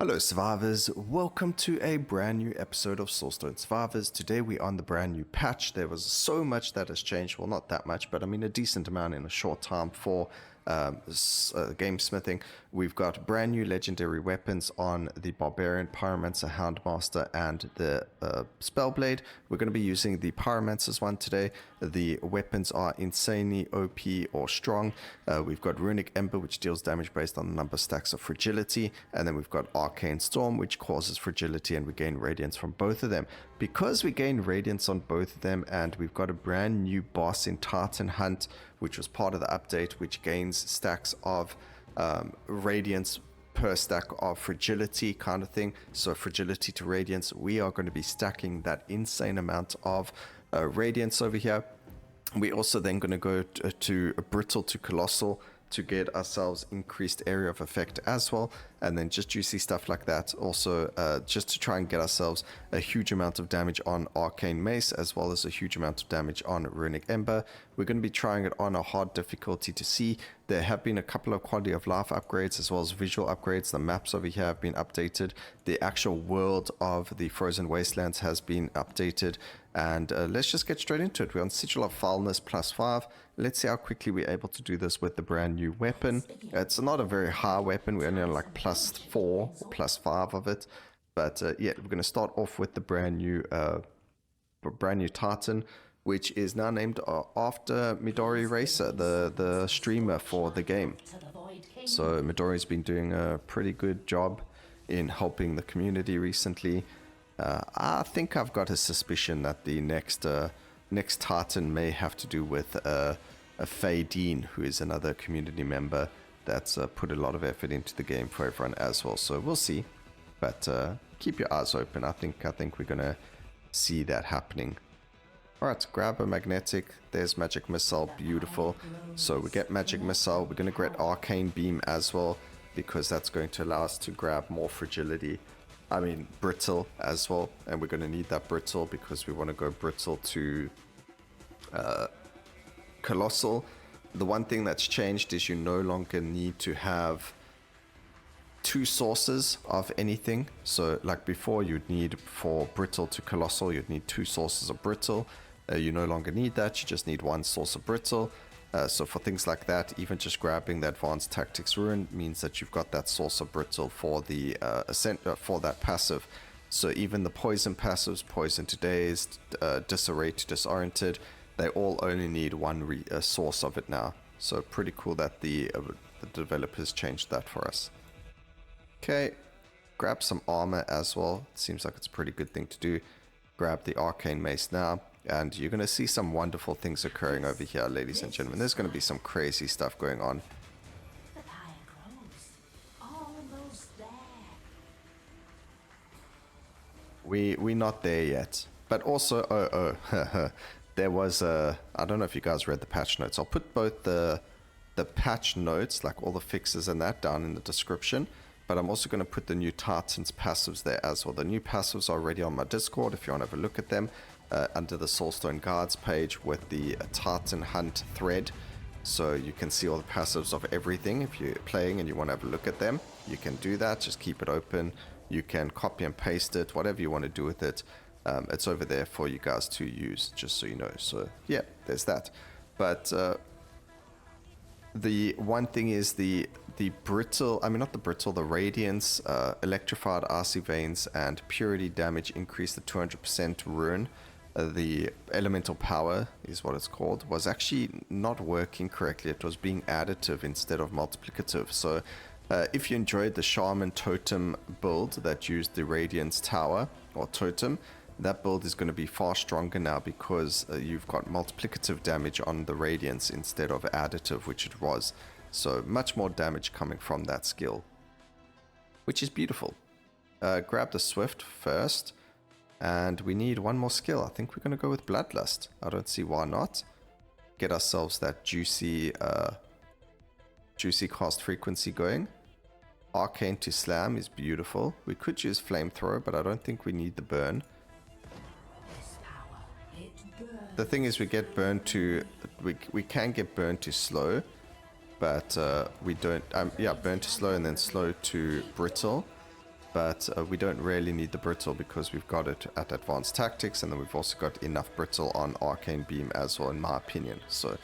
Hello survivors, welcome to a brand new episode of Soulstone Survivors. Today we're on the brand new patch. There was so much that has changed, well not that much, but I mean a decent amount in a short time for game smithing. We've got brand new legendary weapons on the Barbarian, Pyromancer, Houndmaster and the Spellblade. We're going to be using the Pyromancer's one today. The weapons are insanely OP or strong. We've got Runic Ember, which deals damage based on the number of stacks of Fragility, and then we've got Arcane Storm, which causes Fragility, and we gain Radiance from both of them. Because we gain Radiance on both of them, and we've got a brand new boss in Titan Hunt, which was part of the update, which gains stacks of Radiance per stack of Fragility kind of thing. So Fragility to Radiance, we are going to be stacking that insane amount of Radiance over here. We're also then going to go to Brittle to Colossal to get ourselves increased area of effect as well, and then just juicy stuff like that. Also just to try and get ourselves a huge amount of damage on Arcane Mace, as well as a huge amount of damage on Runic Ember. We're going to be trying it on a hard difficulty to see. There have been a couple of quality of life upgrades as well as visual upgrades. The maps over here have been updated. The actual world of the Frozen Wastelands has been updated. And let's just get straight into it. We're on Sigil of Foulness +5. Let's see how quickly we're able to do this with the brand new weapon. It's not a very high weapon. We're only on like +4 or +5 of it. But yeah, we're going to start off with the brand new Titan, which is now named after Midori Racer, the streamer for the game. So Midori's been doing a pretty good job in helping the community recently. I think I've got a suspicion that the next Titan may have to do with a Faye Dean, who is another community member that's put a lot of effort into the game for everyone as well. So we'll see, but keep your eyes open. I think we're gonna see that happening. Alright, grab a magnetic. There's magic missile, beautiful. So we get magic missile. We're gonna get arcane beam as well, because that's going to allow us to grab more fragility. I mean brittle as well, and we're going to need that brittle because we want to go brittle to Colossal. The one thing that's changed is you no longer need to have two sources of anything. So like before, you'd need, for brittle to Colossal, you'd need two sources of brittle. You no longer need that. You just need one source of brittle. So for things like that, even just grabbing the Advanced Tactics Rune means that you've got that source of brittle for the for that passive. So even the poison passives, poison to dazed, disarray to disoriented, they all only need one source of it now. So pretty cool that the developers changed that for us. Okay, grab some armor as well. It seems like it's a pretty good thing to do. Grab the arcane mace now. And you're going to see some wonderful things occurring over here, ladies and gentlemen. There's going to be some crazy stuff going on. The fire grows. Almost there. We're not there yet. But also, there was a... I don't know if you guys read the patch notes. I'll put both the patch notes, like all the fixes and that, down in the description. But I'm also going to put the new Titan's passives there as well. The new passives are already on my Discord if you want to have a look at them. Under the Soulstone Guards page with the Titan Hunt thread. So you can see all the passives of everything. If you're playing and you want to have a look at them, you can do that. Just keep it open. You can copy and paste it, whatever you want to do with it. It's over there for you guys to use, just so you know. So yeah, there's that. But the one thing is the brittle, I mean not the brittle, the Radiance, electrified RC veins and purity damage increase the 200% rune. The elemental power is what it's called, was actually not working correctly. It was being additive instead of multiplicative. So if you enjoyed the shaman totem build that used the Radiance tower or totem, that build is going to be far stronger now because you've got multiplicative damage on the Radiance instead of additive, which it was. So much more damage coming from that skill, which is beautiful. Grab the Swift first. And we need one more skill. I think we're going to go with Bloodlust. I don't see why not. Get ourselves that juicy cast frequency going. Arcane to Slam is beautiful. We could use Flamethrower, but I don't think we need the burn. The thing is, we get burned to... We can get burned to slow, but we don't... yeah, burn to slow and then slow to brittle. but we don't really need the Brittle because we've got it at Advanced Tactics, and then we've also got enough Brittle on Arcane Beam as well, in my opinion. So,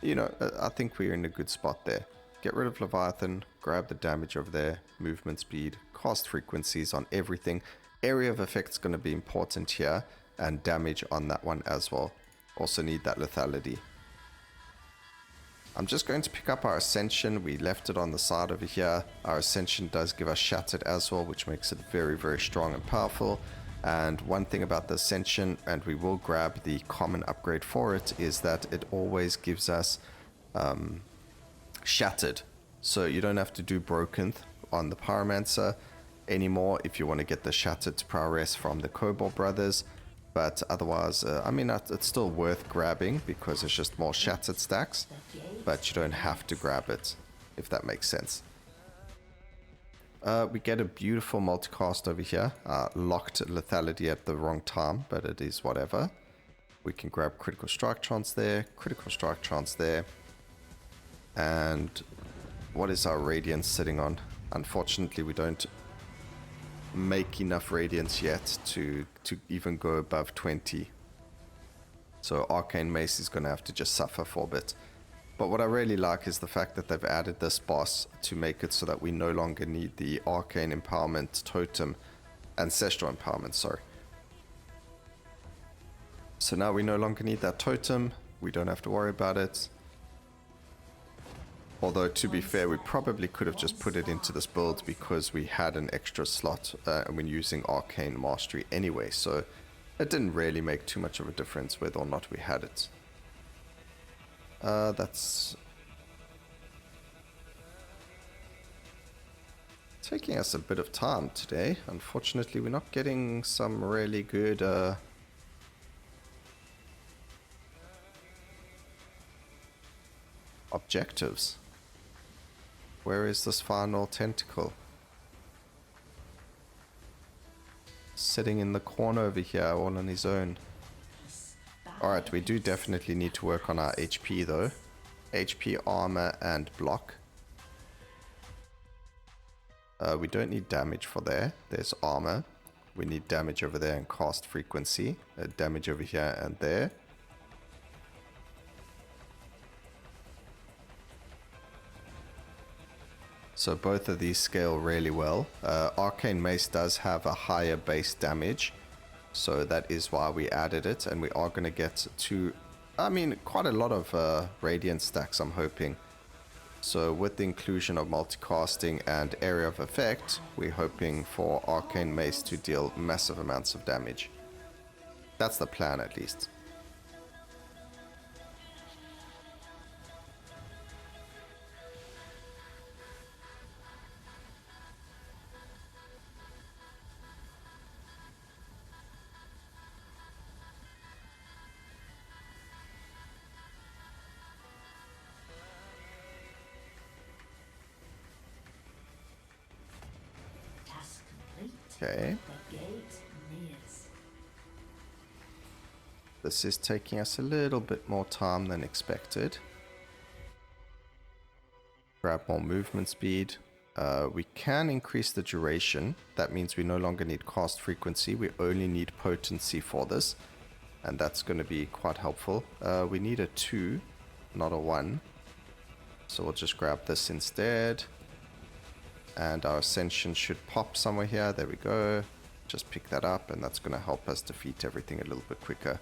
you know, I think we're in a good spot there. Get rid of Leviathan, grab the damage over there, movement speed, cast frequencies on everything. Area of effect's going to be important here, and damage on that one as well. Also need that lethality. I'm just going to pick up our Ascension. We left it on the side over here. Our Ascension does give us Shattered as well, which makes it very, very strong and powerful. And one thing about the Ascension, and we will grab the common upgrade for it, is that it always gives us Shattered. So you don't have to do Broken on the Pyromancer anymore if you want to get the Shattered to prowess from the Cobalt Brothers. But otherwise, I mean, it's still worth grabbing because it's just more Shattered stacks. But you don't have to grab it, if that makes sense. We get a beautiful multicast over here. Locked lethality at the wrong time, but it is whatever. We can grab Critical Strike Trance there, Critical Strike Trance there. And what is our Radiance sitting on? Unfortunately, we don't make enough Radiance yet to even go above 20. So Arcane Mace is going to have to just suffer for a bit. But what I really like is the fact that they've added this boss to make it so that we no longer need the Arcane Empowerment Totem, Ancestral Empowerment, sorry. So now we no longer need that totem, we don't have to worry about it. Although, to be fair, we probably could have just put it into this build because we had an extra slot when using Arcane Mastery anyway, so it didn't really make too much of a difference whether or not we had it. That's taking us a bit of time today. Unfortunately, we're not getting some really good objectives. Where is this final tentacle? Sitting in the corner over here, all on his own. Alright, we do definitely need to work on our HP though. HP, armor, and block. We don't need damage for there. There's armor. We need damage over there and cast frequency. Damage over here and there. So both of these scale really well. Arcane Mace does have a higher base damage. So that is why we added it, and we are going to get to, I mean, quite a lot of Radiance stacks, I'm hoping. So with the inclusion of multicasting and area of effect, we're hoping for Arcane Mace to deal massive amounts of damage. That's the plan, at least. Okay. This is taking us a little bit more time than expected. Grab more movement speed. We can increase the duration. That means we no longer need cast frequency. We only need potency for this. And that's going to be quite helpful. We need a 2, not a 1. So we'll just grab this instead. And our Ascension should pop somewhere here. There we go. Just pick that up, and that's going to help us defeat everything a little bit quicker.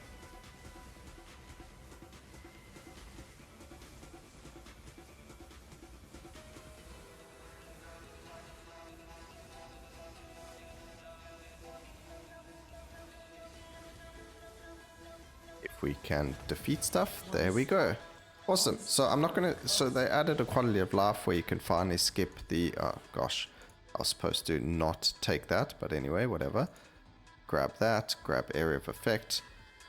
If we can defeat stuff, there we go. Awesome. So I'm not going to... So they added a quality of life where you can finally skip the... Oh, gosh. I was supposed to not take that. But anyway, whatever. Grab that. Grab area of effect.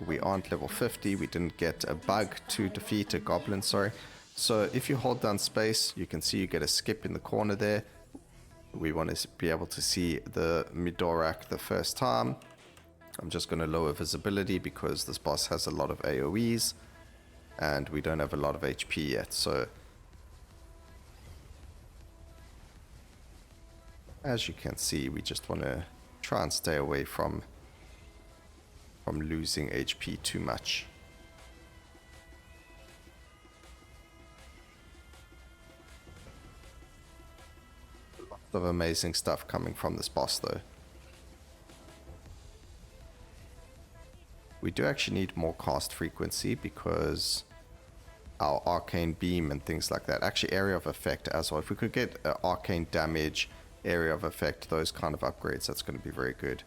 We aren't level 50. We didn't get a bug to defeat a goblin, sorry. So if you hold down space, you can see you get a skip in the corner there. We want to be able to see the Midorahk the first time. I'm just going to lower visibility because this boss has a lot of AoEs. And we don't have a lot of HP yet, so... As you can see, we just want to try and stay away from losing HP too much. Lots of amazing stuff coming from this boss though. We do actually need more cast frequency because our arcane beam and things like that, actually area of effect as well. If we could get arcane damage, area of effect, those kind of upgrades, that's going to be very good.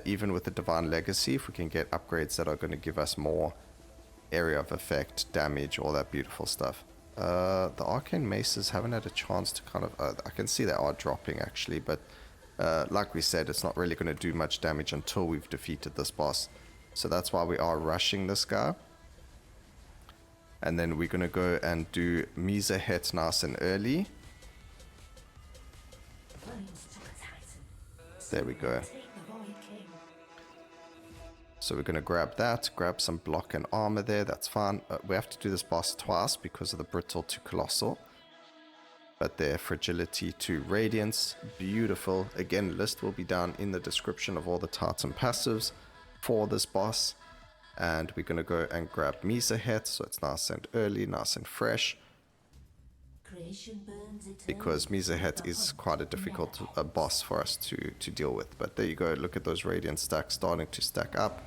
Even with the Divine Legacy, if we can get upgrades that are going to give us more area of effect, damage, all that beautiful stuff. The arcane maces haven't had a chance to kind of, I can see they are dropping actually, but like we said, it's not really going to do much damage until we've defeated this boss. So that's why we are rushing this guy. And then we're going to go and do Midorahk nice and early. There we go. So we're going to grab that, grab some block and armor there, that's fine. We have to do this boss twice because of the Brittle to Colossal. But there, Fragility to Radiance, beautiful. Again, list will be down in the description of all the Titan passives for this boss. And we're going to go and grab Midorahk, so it's nice and early, nice and fresh. Because Midorahk is quite a difficult boss for us to deal with. But there you go, look at those Radiant stacks starting to stack up.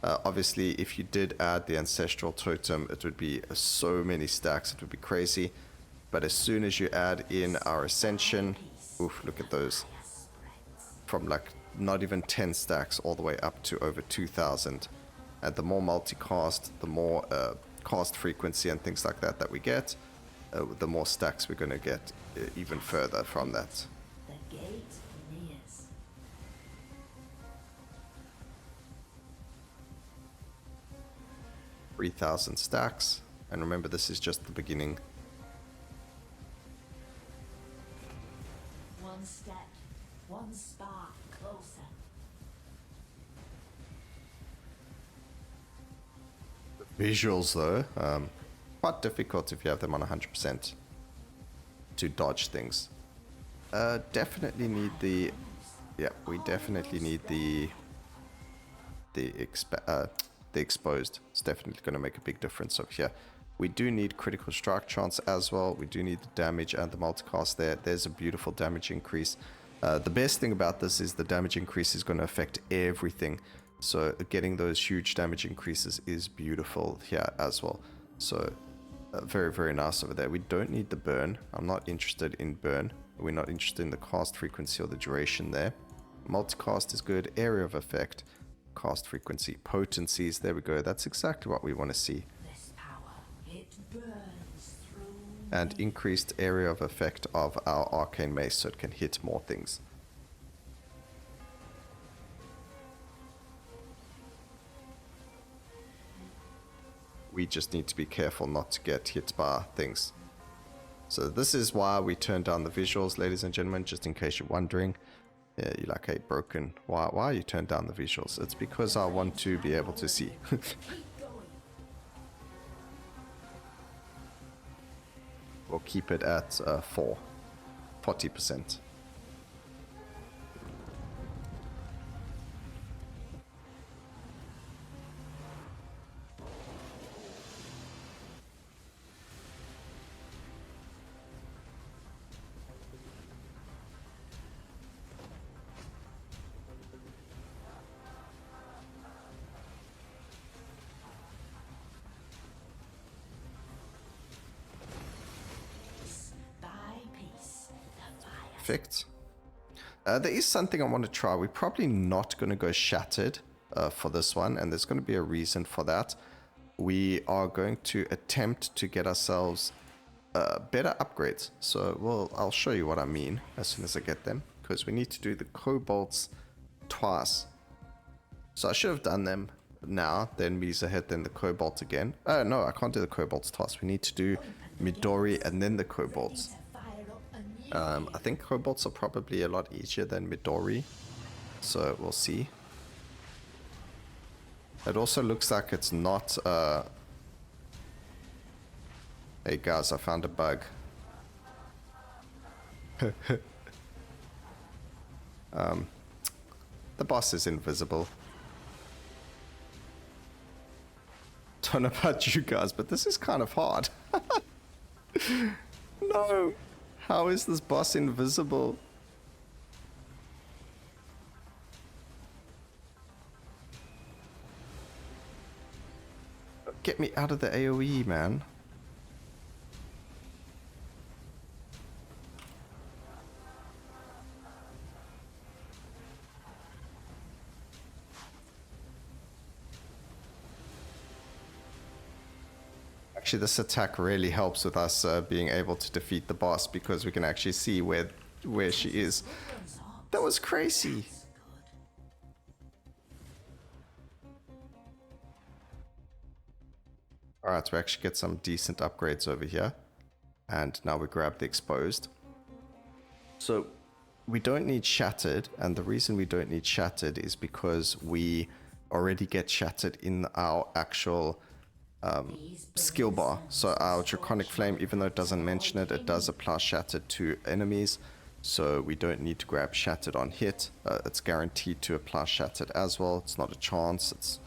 Obviously, if you did add the Ancestral Totem, it would be so many stacks, it would be crazy. But as soon as you add in our Ascension, oof, look at those. From like not even 10 stacks all the way up to over 2,000. And the more multicast, the more cast frequency and things like that we get, the more stacks we're going to get even further from that. The gate nears. 3,000 stacks, and remember this is just the beginning. One step, one spark closer. Visuals though, quite difficult if you have them on 100% to dodge things. Definitely need the, yeah, we definitely need the exposed. It's definitely going to make a big difference over here. We do need critical strike chance as well. We do need the damage and the multicast there. There's a beautiful damage increase. The best thing about this is the damage increase is going to affect everything. So getting those huge damage increases is beautiful here as well. So very, very nice over there. We don't need the burn. I'm not interested in burn. We're not interested in the cast frequency or the duration there. Multicast is good. Area of effect. Cast frequency. Potencies. There we go. That's exactly what we want to see. This power, it burns through. And increased area of effect of our arcane mace so it can hit more things. We just need to be careful not to get hit by things. So this is why we turn down the visuals, ladies and gentlemen, just in case you're wondering. Yeah, you're like, hey, broken, why you turn down the visuals? It's because I want to be able to see. We'll keep it at 40%. Perfect. There is something I want to try. We're probably not going to go shattered for this one, and there's going to be a reason for that. We are going to attempt to get ourselves better upgrades. So I'll show you what I mean as soon as I get them, because we need to do the cobalts twice. So I should have done them now, then Midorahk, then the cobalt again. Oh no, I can't do the cobalts twice. We need to do Midori and then the cobalts. I think cobalts are probably a lot easier than Midori, so we'll see. It also looks like it's not hey guys, I found a bug. The boss is invisible. Don't know about you guys, but this is kind of hard. No! How is this boss invisible? Get me out of the AoE, man. Actually, this attack really helps with us being able to defeat the boss because we can actually see where she is. That was crazy. Alright, we actually get some decent upgrades over here. And now we grab the exposed. So we don't need shattered, and the reason we don't need shattered is because we already get shattered in our actual skill bar. So our Draconic Flame, even though it doesn't mention it, it does apply Shattered to enemies. So we don't need to grab Shattered on hit. It's guaranteed to apply Shattered as well. It's not a chance.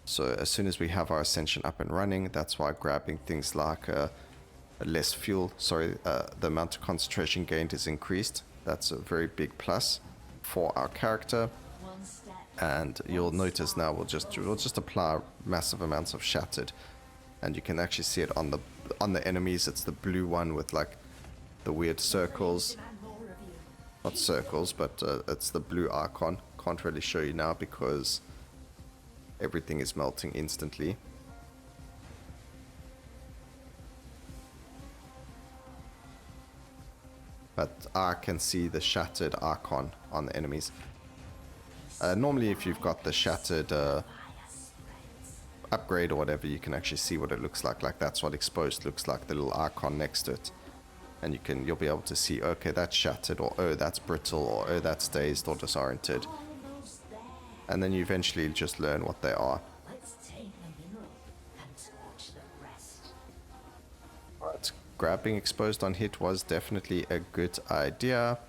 So as soon as we have our Ascension up and running, that's why grabbing things like less fuel, the amount of concentration gained is increased. That's a very big plus for our character. And you'll notice now we'll just apply massive amounts of Shattered, and you can actually see it on the enemies. It's the blue one with like the weird circles, not circles, but it's the blue icon. Can't really show you now because everything is melting instantly. But I can see the Shattered icon on the enemies. Normally if you've got the Shattered upgrade or whatever, you can actually see what it looks like. Like that's what exposed looks like, the little icon next to it. And you'll be able to see, okay, that's Shattered, or oh, that's Brittle, or oh, that's Dazed or Disoriented. And then you eventually just learn what they are. Alright, grabbing exposed on hit was definitely a good idea.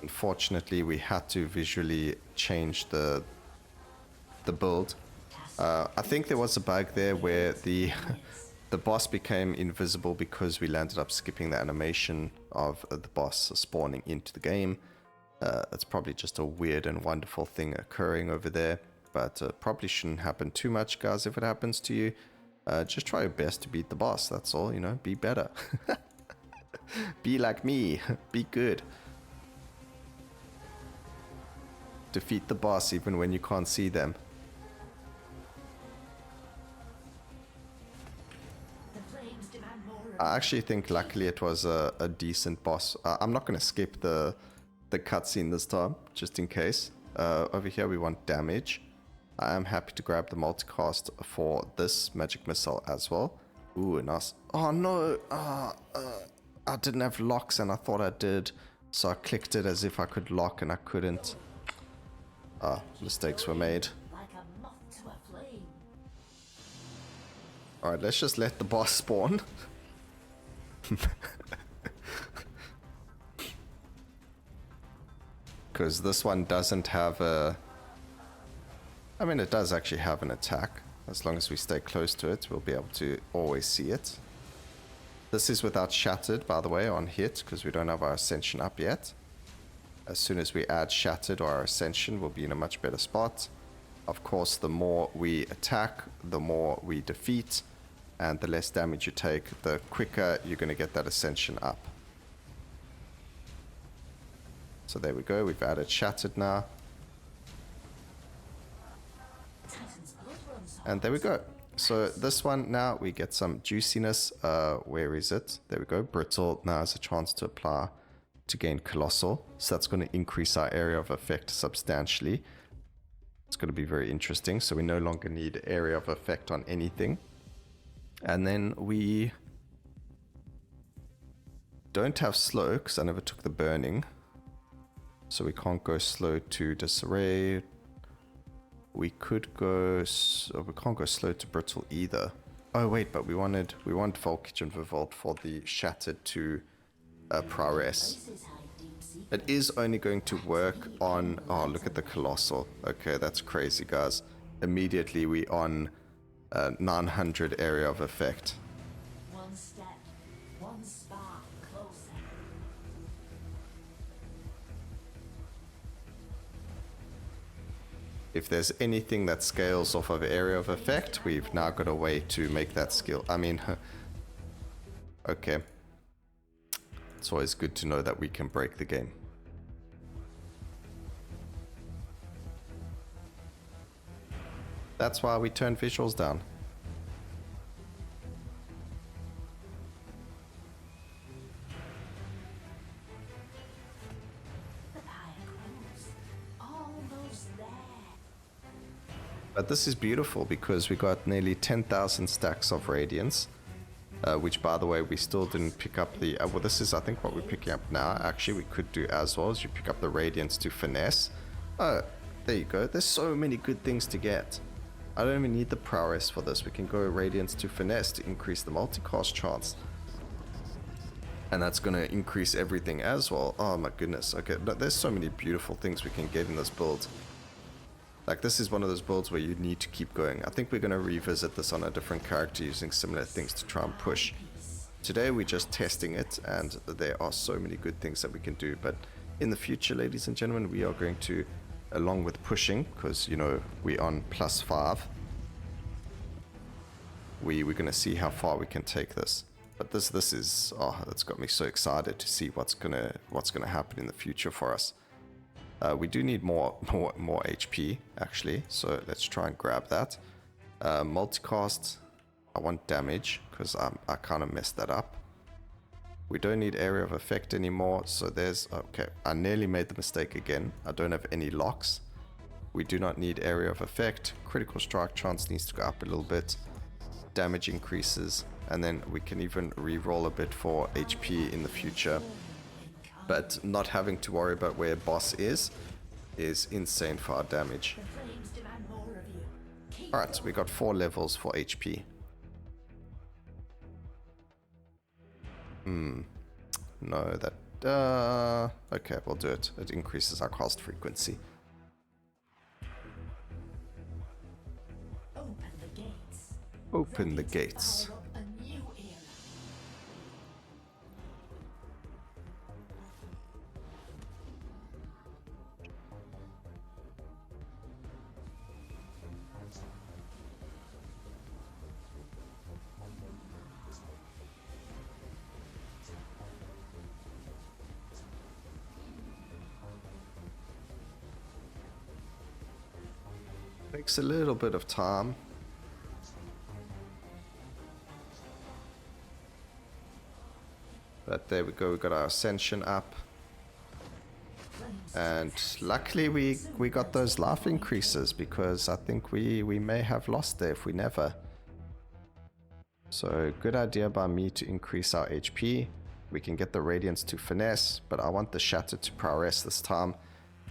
Unfortunately, we had to visually change the build. I think there was a bug there where the boss became invisible because we landed up skipping the animation of the boss spawning into the game. It's probably just a weird and wonderful thing occurring over there, but probably shouldn't happen too much, guys. If it happens to you, just try your best to beat the boss. That's all, you know, be better. Be like me, be good. Defeat the boss even when you can't see them. I actually think luckily it was a decent boss. I'm not going to skip the cutscene this time, just in case. Over here we want damage. I am happy to grab the multicast for this magic missile as well. Ooh, nice. Oh no, I didn't have locks and I thought I did. So I clicked it as if I could lock and I couldn't. Mistakes were made. Alright, let's just let the boss spawn. Because this one doesn't have a... I mean, it does actually have an attack. As long as we stay close to it, we'll be able to always see it. This is without Shattered, by the way, on hit, because we don't have our Ascension up yet. As soon as we add Shattered or our Ascension, we'll be in a much better spot. Of course, the more we attack, the more we defeat, and the less damage you take, the quicker you're going to get that Ascension up. So there we go, we've added Shattered now. And there we go. So this one now, we get some juiciness. Where is it? There we go. Brittle now has a chance to apply to gain Colossal. So that's going to increase our area of effect substantially. It's going to be very interesting. So we no longer need area of effect on anything. And then we don't have slow because I never took the burning. So we can't go slow to Disarray. We could go... we can't go slow to Brittle either. Oh wait, but we want Volkage and Revolt for the Shattered to Prowess. Places hide deep secrets. It is only going to work on... Oh, look at the Colossal. Okay, that's crazy, guys. Immediately we on 900 area of effect. One step, one spark closer. If there's anything that scales off of area of effect, we've now got a way to make that skill. I mean, okay. It's always good to know that we can break the game. That's why we turn visuals down. The pyre grows. Almost there. But this is beautiful because we got nearly 10,000 stacks of Radiance. Which, by the way, we still didn't pick up the... well, this is, I think, what we're picking up now. Actually, we could do as well as you pick up the Radiance to Finesse. Oh, there you go. There's so many good things to get. I don't even need the Prowess for this. We can go Radiance to Finesse to increase the multicast chance. And that's going to increase everything as well. Oh, my goodness. Okay, there's so many beautiful things we can get in this build. Like, this is one of those builds where you need to keep going. I think we're going to revisit this on a different character using similar things to try and push. Today, we're just testing it, and there are so many good things that we can do. But in the future, ladies and gentlemen, we are going to, along with pushing, because, you know, we're on +5, we're going to see how far we can take this. But this is, oh, that's got me so excited to see what's gonna happen in the future for us. We do need more HP, actually, so let's try and grab that. Multicast, I want damage, because I kind of messed that up. We don't need area of effect anymore, so there's... Okay, I nearly made the mistake again. I don't have any locks. We do not need area of effect. Critical strike chance needs to go up a little bit. Damage increases, and then we can even re-roll a bit for HP in the future. But not having to worry about where boss is insane for our damage. The flames demand more of you. Keep Alright, so we got 4 levels for HP. No, that... okay, we'll do it. It increases our cast frequency. open the gates. Open the gates. Fire up a new era. Takes a little bit of time. But there we go, we got our ascension up. And luckily we got those life increases, because I think we may have lost there if we never. So good idea by me to increase our HP. We can get the Radiance to Finesse, but I want the Shatter to Prowess this time.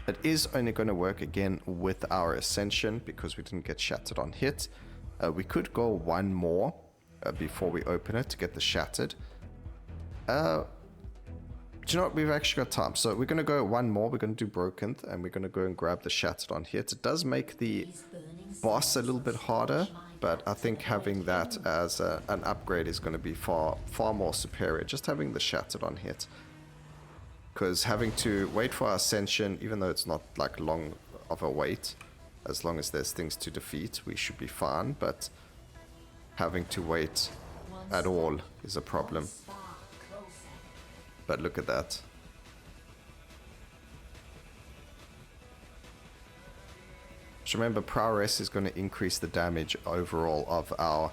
It is only going to work again with our Ascension, because we didn't get Shattered on hit. We could go one more before we open it to get the Shattered. Do you know what? We've actually got time. So we're going to go one more. We're going to do Broken, and we're going to go and grab the Shattered on hit. It does make the boss a little bit harder, but I think having that as an upgrade is going to be far more superior. Just having the Shattered on hit. Because having to wait for our Ascension, even though it's not like long of a wait, as long as there's things to defeat, we should be fine. But having to wait at all is a problem. But look at that. Just remember, Prowess is going to increase the damage overall of our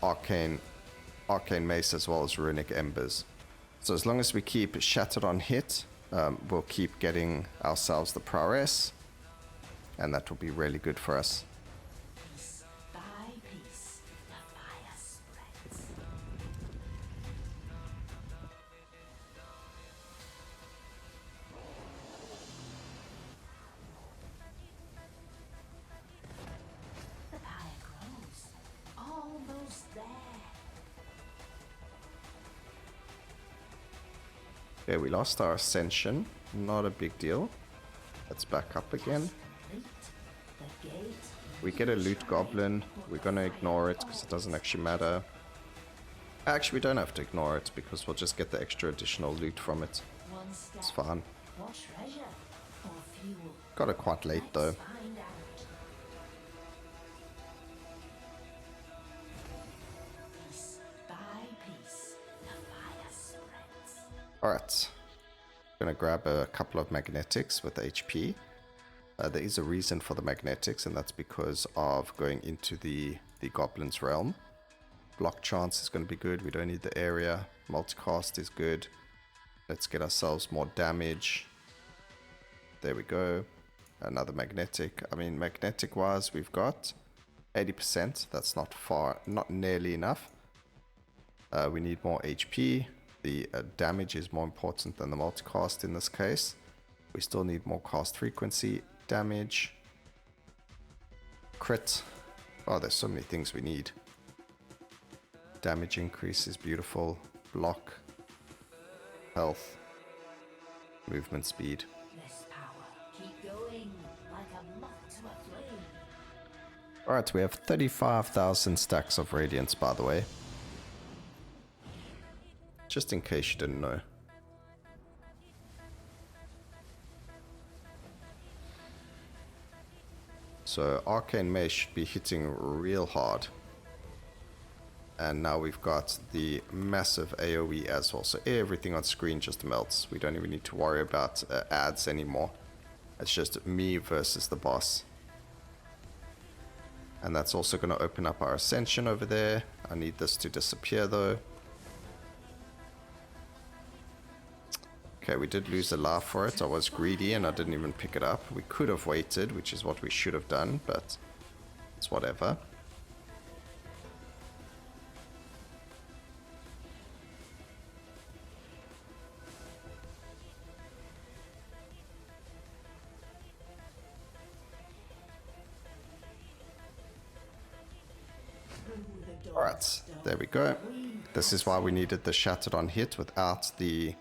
Arcane Mace as well as Runic Embers. So as long as we keep Shattered on hit, we'll keep getting ourselves the Prowess, and that will be really good for us. Piece by piece, the fire spreads. The pyre grows. Okay, we lost our ascension. Not a big deal. Let's back up again. We get a loot goblin. We're gonna ignore it because it doesn't actually matter. Actually, we don't have to ignore it because we'll just get the extra additional loot from it. It's fine. Got it quite late though. Alright. Gonna grab a couple of magnetics with HP. There is a reason for the magnetics, and that's because of going into the Goblin's realm. Block chance is going to be good. We don't need the area. Multicast is good. Let's get ourselves more damage. There we go. Another magnetic. I mean, magnetic wise, we've got 80%. That's not nearly enough. We need more HP. The damage is more important than the multicast in this case. We still need more cast frequency. Damage, crit. Oh, there's so many things we need. Damage increase is beautiful. Block, health, movement speed. Alright, we have 35,000 stacks of Radiance, by the way. Just in case you didn't know. So Arcane Mace should be hitting real hard. And now we've got the massive AoE as well. So everything on screen just melts. We don't even need to worry about ads anymore. It's just me versus the boss. And that's also going to open up our Ascension over there. I need this to disappear though. Okay, we did lose a life for it. I was greedy and I didn't even pick it up. We could have waited, which is what we should have done, but it's whatever. Alright, there we go. This is why we needed the Shattered on hit without the...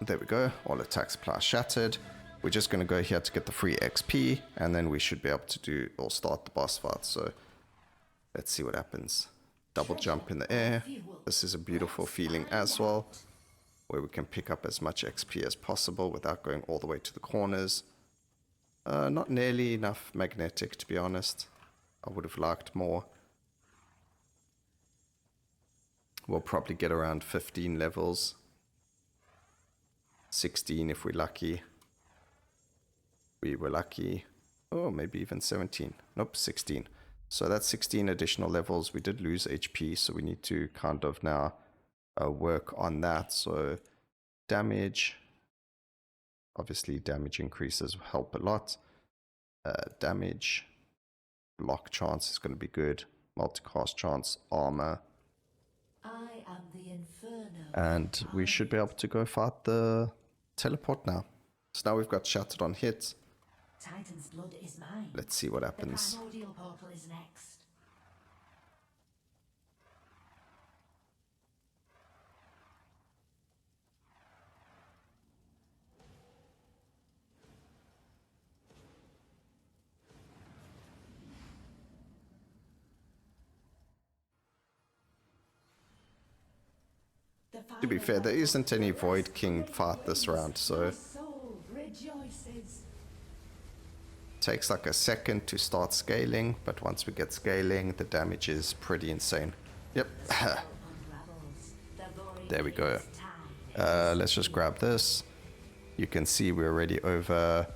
there we go, all attacks apply Shattered. We're just going to go here to get the free XP, and then we should be able to do or start the boss fight. So let's see what happens. Double jump in the air. This is a beautiful feeling as well, where we can pick up as much XP as possible without going all the way to the corners. Not nearly enough magnetic, to be honest. I would have liked more. We'll probably get around 15 levels. 16 if we're lucky. We were lucky. Oh, maybe even 17. Nope, 16. So that's 16 additional levels. We did lose HP, so we need to kind of now work on that. So damage. Obviously, damage increases help a lot. Damage. Block chance is going to be good. Multicast chance. Armor. And we should be able to go fight the teleport now. So now we've got Shattered on hit. Titan's blood is mine. Let's see what happens. The primordial portal is next. To be fair, there isn't any Void King fight this round, so takes like a second to start scaling, but once we get scaling, the damage is pretty insane. Yep. There we go. Let's just grab this. You can see we're already over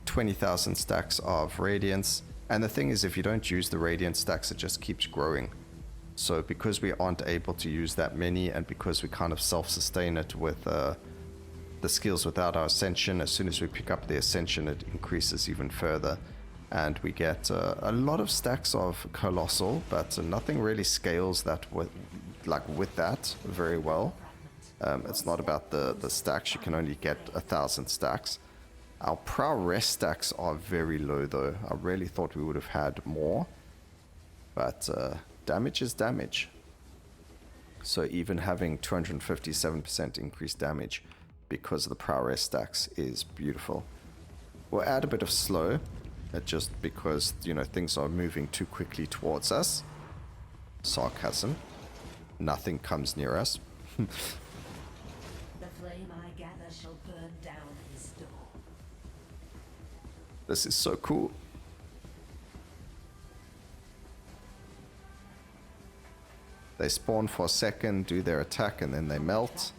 20,000 stacks of Radiance. And the thing is, if you don't use the Radiance stacks, it just keeps growing. So because we aren't able to use that many, and because we kind of self-sustain it with the skills without our Ascension, as soon as we pick up the Ascension, it increases even further. And we get a lot of stacks of Colossal, but nothing really scales that with that very well. It's not about the stacks. You can only get 1,000 stacks. Our Prowess stacks are very low though. I really thought we would have had more, but damage is damage. So even having 257% increased damage because of the prowess stacks is beautiful. We'll add a bit of slow, just because, you know, things are moving too quickly towards us. Sarcasm. Nothing comes near us. The flame I gather shall burn down his door. This is so cool. They spawn for a second, do their attack, and then they melt.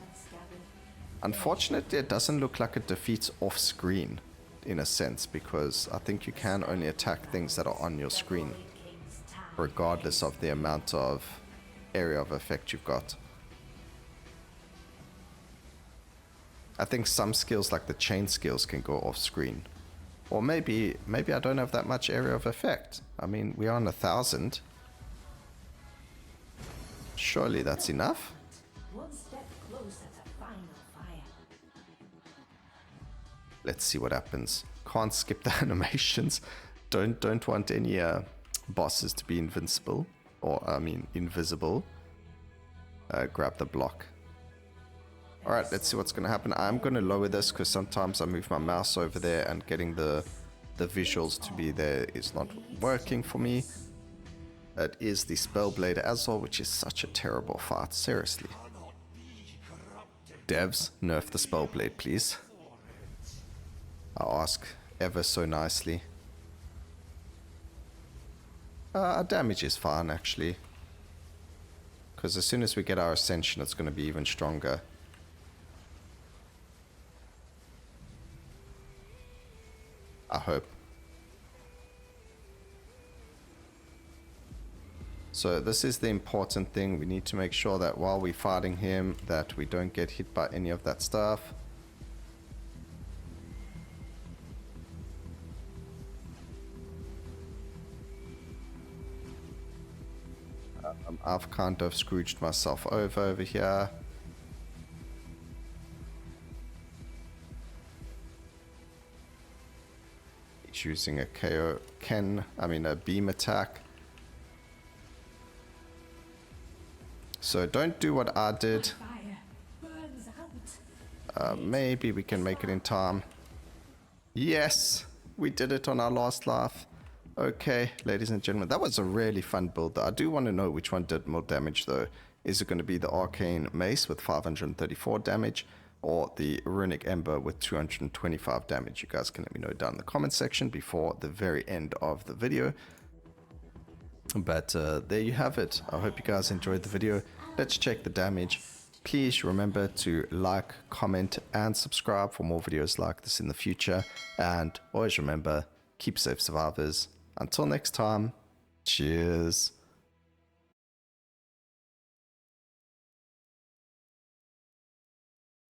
Unfortunately, it doesn't look like it defeats off screen, in a sense, because I think you can only attack things that are on your screen, regardless of the amount of area of effect you've got. I think some skills, like the chain skills, can go off screen. Or maybe I don't have that much area of effect. I mean, we are on 1,000. Surely that's enough. One step closer to final fire. Let's see what happens. Can't skip the animations. Don't want any bosses to be invincible. Or, I mean, invisible. Grab the block. Alright, let's see what's going to happen. I'm going to lower this because sometimes I move my mouse over there and getting the visuals to be there is not working for me. It is the Spellblade as well, which is such a terrible fight, seriously. Devs, nerf the Spellblade, please. I ask ever so nicely. Our damage is fine, actually. Because as soon as we get our Ascension, it's going to be even stronger. I hope. So this is the important thing. We need to make sure that while we're fighting him, that we don't get hit by any of that stuff. I've kind of scrooged myself over here. He's using a a beam attack. So don't do what I did. Fire burns out. Maybe we can make it in time. Yes, we did it on our last laugh. Okay, ladies and gentlemen, that was a really fun build. I do want to know which one did more damage though. Is it going to be the Arcane Mace with 534 damage or the Runic Ember with 225 damage? You guys can let me know down in the comment section before the very end of the video. But there you have it. I hope you guys enjoyed the video. Let's check the damage. Please remember to like, comment, and subscribe for more videos like this in the future. And always remember, keep safe, survivors. Until next time, cheers.